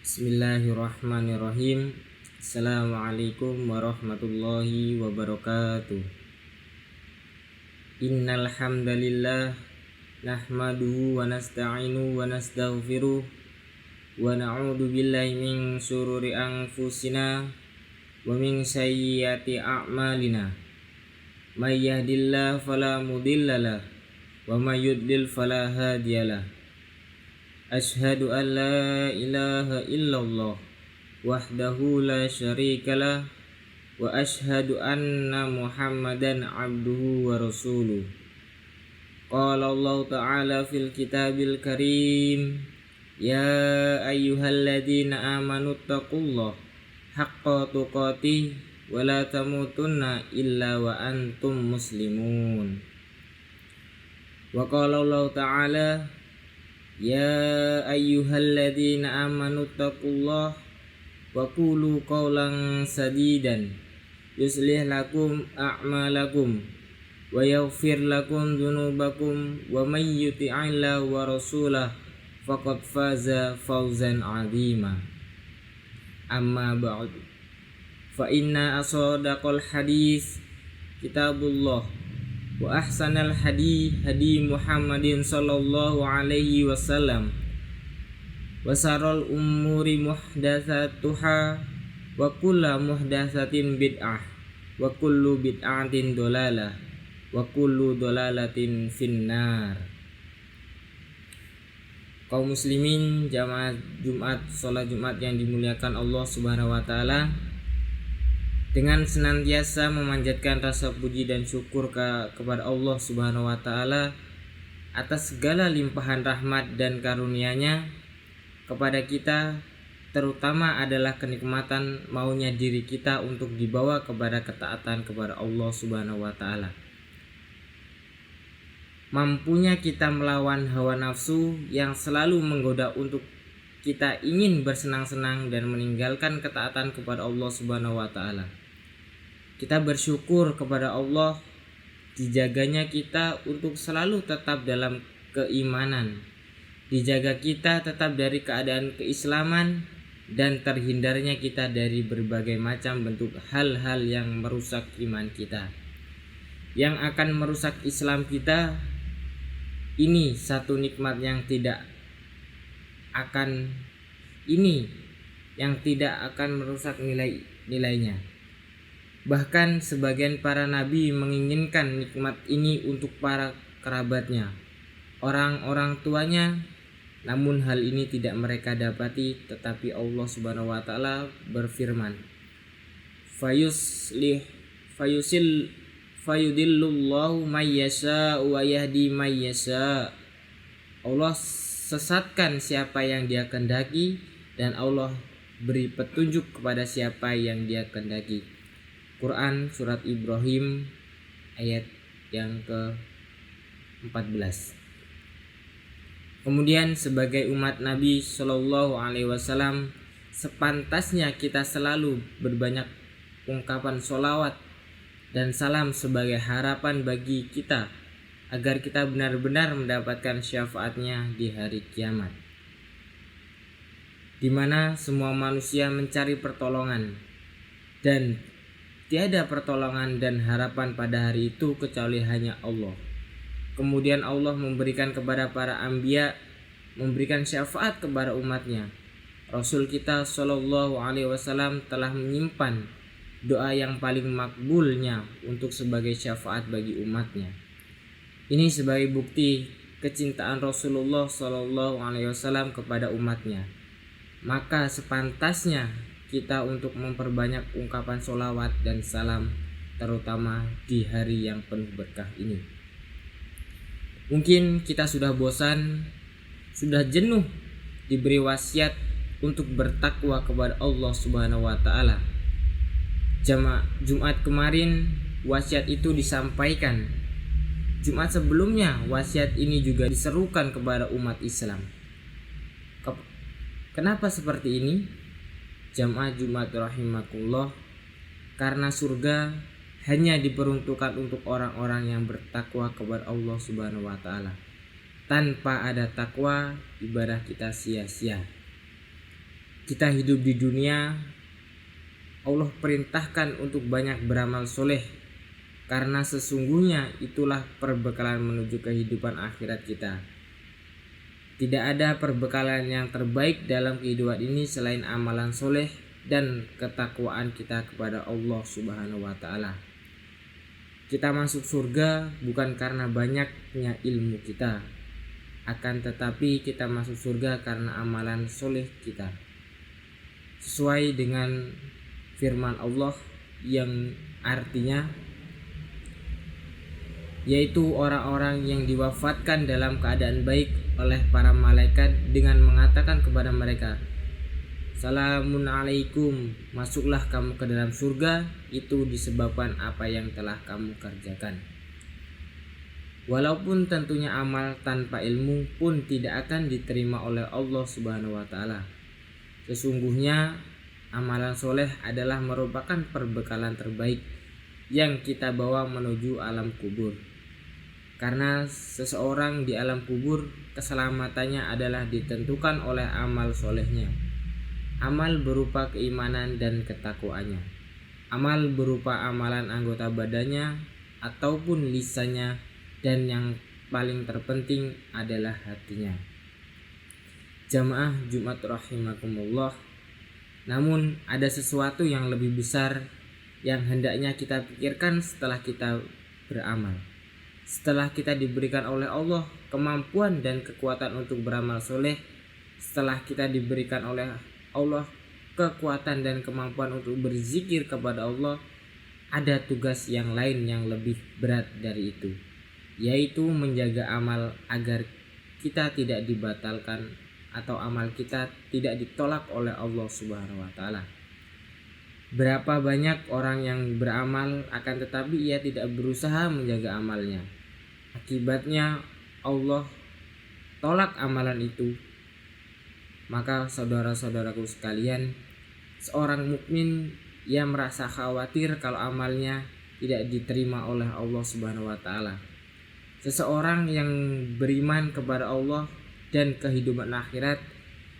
Bismillahirrahmanirrahim. Assalamualaikum warahmatullahi wabarakatuh. Innal hamdalillah nahmaduhu wa nasta'inuhu wa nastaghfiruh wa na'udzu billahi min syururi anfusina wa min sayyiati a'malina. May yahdihillahu fala mudhillalah wa may yudlil fala hadiyalah. Asyhadu an la ilaha illallah wahdahu la syarikalah wa asyhadu anna Muhammadan abduhu wa rasuluh. Qala Allah ta'ala fil kitabil karim, ya ayyuhalladzina amanu taqullaha haqqa tuqatih wa la tamutunna illa wa antum muslimun. Wa qala Allah ta'ala, ya ayyuhalladzina amanu taqullaha wa qulu qawlan sadidan yuslih lakum a'malakum wa yaghfir lakum dzunubakum wa may yuti'illaha wa rasulahu faqad faza fawzan 'azima. Amma ba'du, fa inna asdaqal hadis kitabullah wa ahsanal hadi Muhammadin sallallahu alaihi wasallam wa syarrul umuri muhdatsatuha wa kullu muhdatsatin bid'ah wa kullu bid'atin dhalalah wa kullu dhalalatin finnar. Kaum muslimin jamaah Jumat, salat Jumat yang dimuliakan Allah Subhanahu wa taala, dengan senantiasa memanjatkan rasa puji dan syukur kepada Allah Subhanahu wa taala atas segala limpahan rahmat dan karunia-Nya kepada kita, terutama adalah kenikmatan maunya diri kita untuk dibawa kepada ketaatan kepada Allah Subhanahu wa taala. Mampunya kita melawan hawa nafsu yang selalu menggoda untuk kita ingin bersenang-senang dan meninggalkan ketaatan kepada Allah Subhanahu wa taala. Kita bersyukur kepada Allah dijaganya kita untuk selalu tetap dalam keimanan, dijaga kita tetap dari keadaan keislaman, dan terhindarnya kita dari berbagai macam bentuk hal-hal yang merusak iman kita. Yang akan merusak Islam kita ini satu nikmat yang tidak akan merusak nilainya. Bahkan sebagian para nabi menginginkan nikmat ini untuk para kerabatnya, orang-orang tuanya, namun hal ini tidak mereka dapati. Tetapi Allah Subhanahu wa taala berfirman, fayudillullahu may yasha wa yahdi may yasha. Allah sesatkan siapa yang Dia kehendaki dan Allah beri petunjuk kepada siapa yang Dia kehendaki. Quran surat Ibrahim ayat yang ke-14. Kemudian sebagai umat Nabi Shallallahu alaihi wasallam, sepantasnya kita selalu berbanyak ungkapan sholawat dan salam sebagai harapan bagi kita agar kita benar-benar mendapatkan syafaatnya di hari kiamat, di mana semua manusia mencari pertolongan dan tiada pertolongan dan harapan pada hari itu kecuali hanya Allah. Kemudian Allah memberikan kepada para anbiya, memberikan syafaat kepada umatnya. Rasul kita Shallallahu alaihi wasallam telah menyimpan doa yang paling makbulnya untuk sebagai syafaat bagi umatnya. Ini sebagai bukti kecintaan Rasulullah Shallallahu alaihi wasallam kepada umatnya. Maka sepantasnya kita untuk memperbanyak ungkapan sholawat dan salam, terutama di hari yang penuh berkah ini. Mungkin kita sudah bosan, sudah jenuh diberi wasiat untuk bertakwa kepada Allah Subhanahu wa taala. Jumat kemarin wasiat itu disampaikan. Jumat sebelumnya wasiat ini juga diserukan kepada umat Islam. Kenapa seperti ini? Jamaah Jumat rahimakumullah, karena surga hanya diperuntukkan untuk orang-orang yang bertakwa kepada Allah Subhanahu wa taala. Tanpa ada takwa, ibadah kita sia-sia. kita hidup di dunia, Allah perintahkan untuk banyak beramal soleh, karena sesungguhnya itulah perbekalan menuju kehidupan akhirat kita. Tidak ada perbekalan yang terbaik dalam kehidupan ini selain amalan soleh dan ketakwaan kita kepada Allah Subhanahu wa Ta'ala. Kita masuk surga bukan karena banyaknya ilmu kita, akan tetapi kita masuk surga karena amalan soleh kita, sesuai dengan firman Allah yang artinya, yaitu orang-orang yang diwafatkan dalam keadaan baik oleh para malaikat dengan mengatakan kepada mereka, "Salamun alaikum, masuklah kamu ke dalam surga, itu disebabkan apa yang telah kamu kerjakan." Walaupun tentunya amal tanpa ilmu pun tidak akan diterima oleh Allah Subhanahu wa Ta'ala. Sesungguhnya amalan soleh adalah merupakan perbekalan terbaik yang kita bawa menuju alam kubur. Karena seseorang di alam kubur, keselamatannya adalah ditentukan oleh amal solehnya. Amal berupa keimanan dan ketakwaannya. Amal berupa amalan anggota badannya ataupun lisannya, dan yang paling terpenting adalah hatinya. Jamaah Jumat rahimakumullah. Namun ada sesuatu yang lebih besar yang hendaknya kita pikirkan setelah kita beramal. Setelah kita diberikan oleh Allah kemampuan dan kekuatan untuk beramal soleh, setelah kita diberikan oleh Allah kekuatan dan kemampuan untuk berzikir kepada Allah, ada tugas yang lain yang lebih berat dari itu, yaitu menjaga amal agar kita tidak dibatalkan atau amal kita tidak ditolak oleh Allah Subhanahu wa Ta'ala. Berapa banyak orang yang beramal akan tetapi ia tidak berusaha menjaga amalnya. Akibatnya Allah tolak amalan itu. Maka saudara-saudaraku sekalian, seorang mukmin ia merasa khawatir kalau amalnya tidak diterima oleh Allah Subhanahu wa Ta'ala. Seseorang yang beriman kepada Allah dan kehidupan akhirat,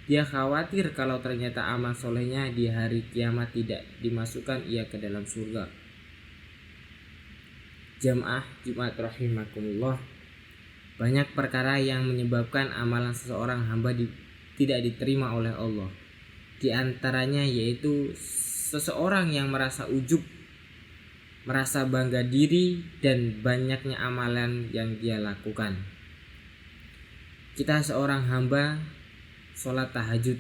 dia khawatir kalau ternyata amal solehnya di hari kiamat tidak dimasukkan ia ke dalam surga. Jamaah Jumat rahimakumullah, banyak perkara yang menyebabkan amalan seseorang hamba tidak diterima oleh Allah. Di antaranya yaitu seseorang yang merasa ujub, merasa bangga diri, dan banyaknya amalan yang dia lakukan. Kita seorang hamba sholat tahajud,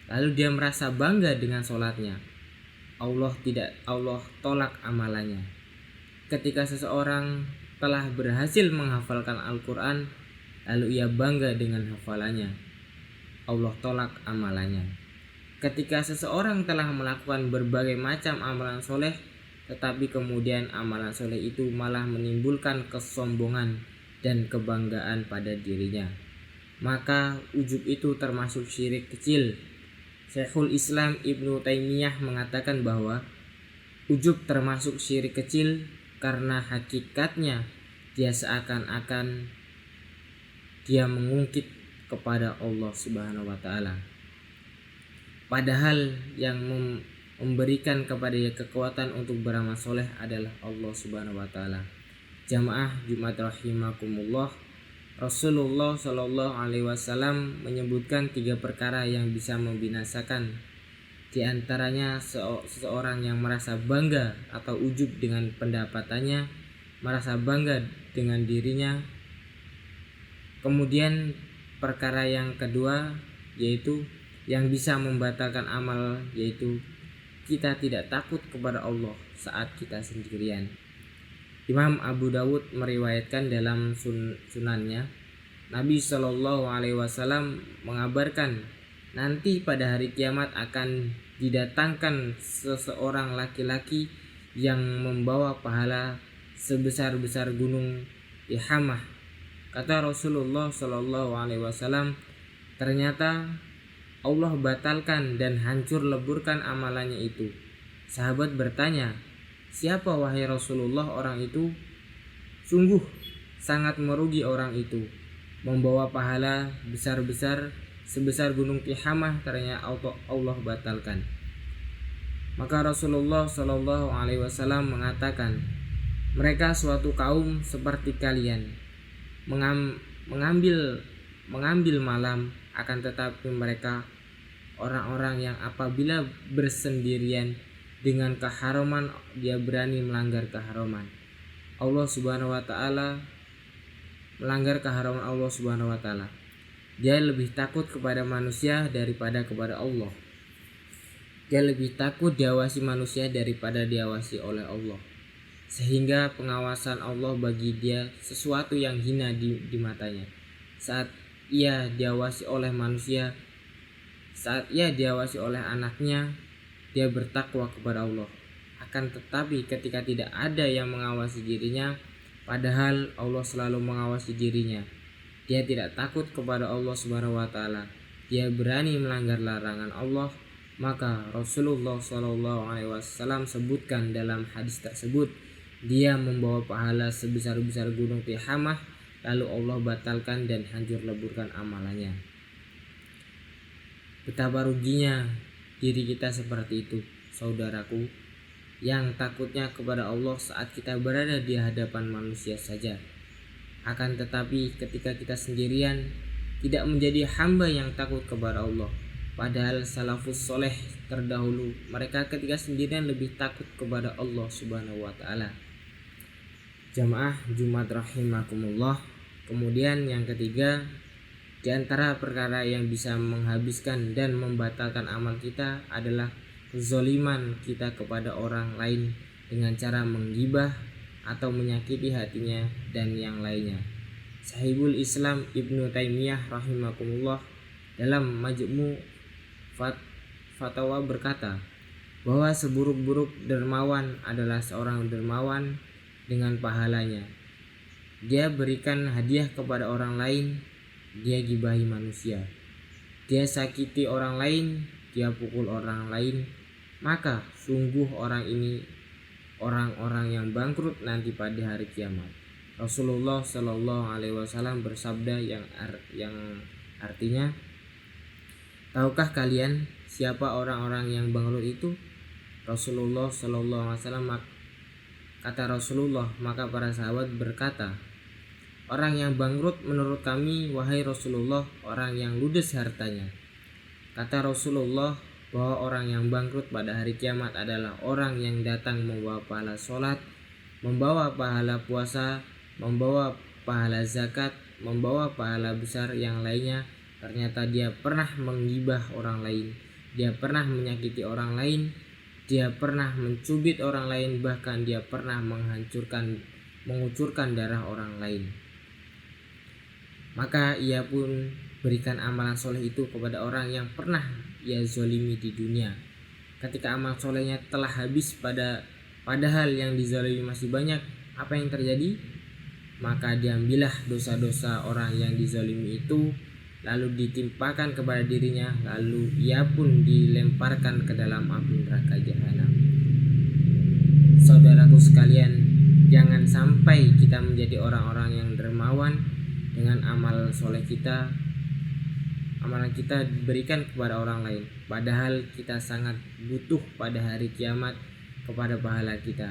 lalu dia merasa bangga dengan sholatnya. Allah tolak amalannya. Ketika seseorang telah berhasil menghafalkan Al-Quran, lalu ia bangga dengan hafalannya, Allah tolak amalannya. Ketika seseorang telah melakukan berbagai macam amalan soleh, tetapi kemudian amalan soleh itu malah menimbulkan kesombongan dan kebanggaan pada dirinya, maka ujub itu termasuk syirik kecil. Syekhul Islam Ibnu Taimiyah mengatakan bahwa ujub termasuk syirik kecil karena hakikatnya dia seakan-akan dia mengungkit kepada Allah Subhanahu wa Ta'ala, padahal yang memberikan kepada dia kekuatan untuk beramal soleh adalah Allah Subhanahu wa Ta'ala. Jamaah Jumat rahimakumullah, Rasulullah Shallallahu Alaihi Wasallam menyebutkan 3 perkara yang bisa membinasakan. Di antaranya seseorang yang merasa bangga atau ujub dengan pendapatannya, merasa bangga dengan dirinya. Kemudian perkara yang kedua yaitu yang bisa membatalkan amal, yaitu kita tidak takut kepada Allah saat kita sendirian. Imam Abu Dawud meriwayatkan dalam sunannya, Nabi Shallallahu Alaihi Wasallam mengabarkan nanti pada hari kiamat akan didatangkan seseorang laki-laki yang membawa pahala sebesar-besar gunung Tihamah. Kata Rasulullah Shallallahu Alaihi Wasallam, ternyata Allah batalkan dan hancur leburkan amalannya itu. Sahabat bertanya, siapa wahai Rasulullah orang itu? Sungguh sangat merugi orang itu, membawa pahala besar-besar sebesar gunung Tihamah ternyata Allah batalkan. Maka Rasulullah Shallallahu Alaihi Wasallam mengatakan, mereka suatu kaum seperti kalian, mengambil malam, akan tetapi mereka orang-orang yang apabila bersendirian dengan keharaman, dia berani melanggar keharaman Allah Subhanahu wa taala, melanggar keharaman Allah Subhanahu wa taala. Dia lebih takut kepada manusia daripada kepada Allah. Dia lebih takut diawasi manusia daripada diawasi oleh Allah. Sehingga pengawasan Allah bagi dia sesuatu yang hina di matanya. Saat ia diawasi oleh manusia, saat ia diawasi oleh anaknya, dia bertakwa kepada Allah. Akan tetapi ketika tidak ada yang mengawasi dirinya, padahal Allah selalu mengawasi dirinya, dia tidak takut kepada Allah Subhanahu wa taala. Dia berani melanggar larangan Allah. Maka Rasulullah Shallallahu Alaihi Wasallam sebutkan dalam hadis tersebut, dia membawa pahala sebesar-besar gunung Tihamah, lalu Allah batalkan dan hancur leburkan amalannya. Betapa ruginya diri kita seperti itu, saudaraku, yang takutnya kepada Allah saat kita berada di hadapan manusia saja. Akan tetapi ketika kita sendirian, tidak menjadi hamba yang takut kepada Allah. Padahal salafus soleh terdahulu, mereka ketika sendirian lebih takut kepada Allah Subhanahu wa taala. Jamaah Jumat rahimakumullah. Kemudian yang ketiga, di antara perkara yang bisa menghabiskan dan membatalkan amal kita adalah kezaliman kita kepada orang lain dengan cara menggibah atau menyakiti hatinya dan yang lainnya. Sahibul Islam Ibnu Taimiyah rahimakumullah dalam Majmu' Fatawa berkata bahwa seburuk-buruk dermawan adalah seorang dermawan dengan pahalanya. Dia berikan hadiah kepada orang lain, dia gibahi manusia. Dia sakiti orang lain, dia pukul orang lain. Maka sungguh orang ini orang-orang yang bangkrut nanti pada hari kiamat. Rasulullah Shallallahu Alaihi Wasallam bersabda yang artinya, tahukah kalian siapa orang-orang yang bangkrut itu? Rasulullah Shallallahu Alaihi Wasallam, kata Rasulullah, maka para sahabat berkata, orang yang bangkrut menurut kami, wahai Rasulullah, orang yang ludes hartanya. Kata Rasulullah bahwa orang yang bangkrut pada hari kiamat adalah orang yang datang membawa pahala sholat, membawa pahala puasa, membawa pahala zakat, membawa pahala besar yang lainnya. Ternyata dia pernah menggibah orang lain, dia pernah menyakiti orang lain, dia pernah mencubit orang lain, bahkan dia pernah mengucurkan darah orang lain. Maka ia pun berikan amalan soleh itu kepada orang yang pernah ia zolimi di dunia. Ketika amal solehnya telah habis padahal yang dizalimi masih banyak, apa yang terjadi? Maka diambillah dosa-dosa orang yang dizalimi itu, lalu ditimpakan kepada dirinya, lalu ia pun dilemparkan ke dalam api neraka jahanam. Saudaraku sekalian, jangan sampai kita menjadi orang-orang yang dermawan dengan amal soleh kita. Amalan kita diberikan kepada orang lain, padahal kita sangat butuh pada hari kiamat kepada pahala kita.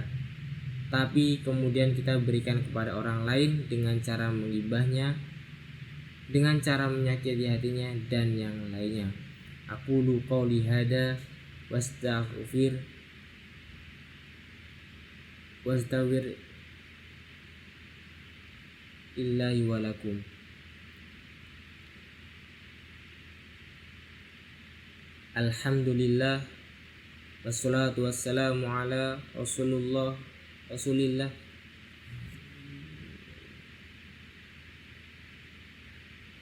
Tapi kemudian kita berikan kepada orang lain dengan cara menggibahnya, dengan cara menyakiti hatinya dan yang lainnya. Aqulu qouli hada wastaghfir illahi wa lakum. Alhamdulillah wassalatu wassalamu ala rasulillah